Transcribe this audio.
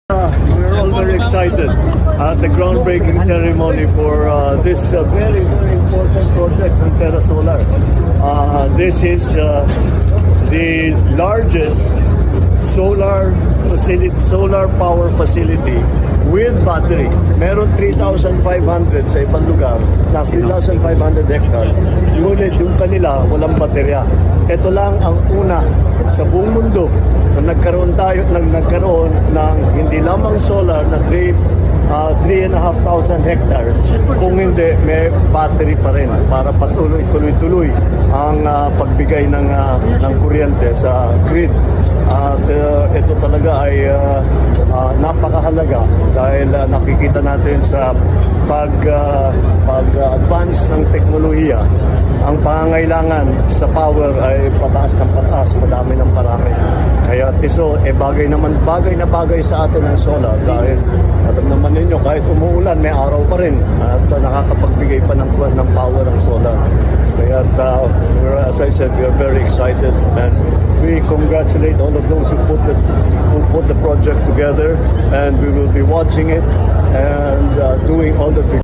We're all very excited at the groundbreaking ceremony for this very, very important project ng Terra Solar. This is the largest solar power facility with battery. Meron 3,500 sa ibang lugar na 3,500 hectare. Ngunit yung kanila walang baterya. Ito lang ang una sa buong mundo na nagkaroon ng hindi lamang solar na 3,500 hectares, kung hindi may battery pa rin para tuloy-tuloy ang pagbigay ng kuryente sa grid. At ito talaga ay napakahalaga dahil nakikita natin sa pag-advance ng teknolohiya, ang pangangailangan sa power ay pataas ng pataas, madami ng parami. Kaya ito bagay na bagay sa atin ang solar dahil alam naman ninyo kahit umuulan may araw pa rin at nakakapagbigay pa ng power ang solar. Kaya as I said, we are very excited and we congratulate all of those who put the project together, and we will be watching it and doing all the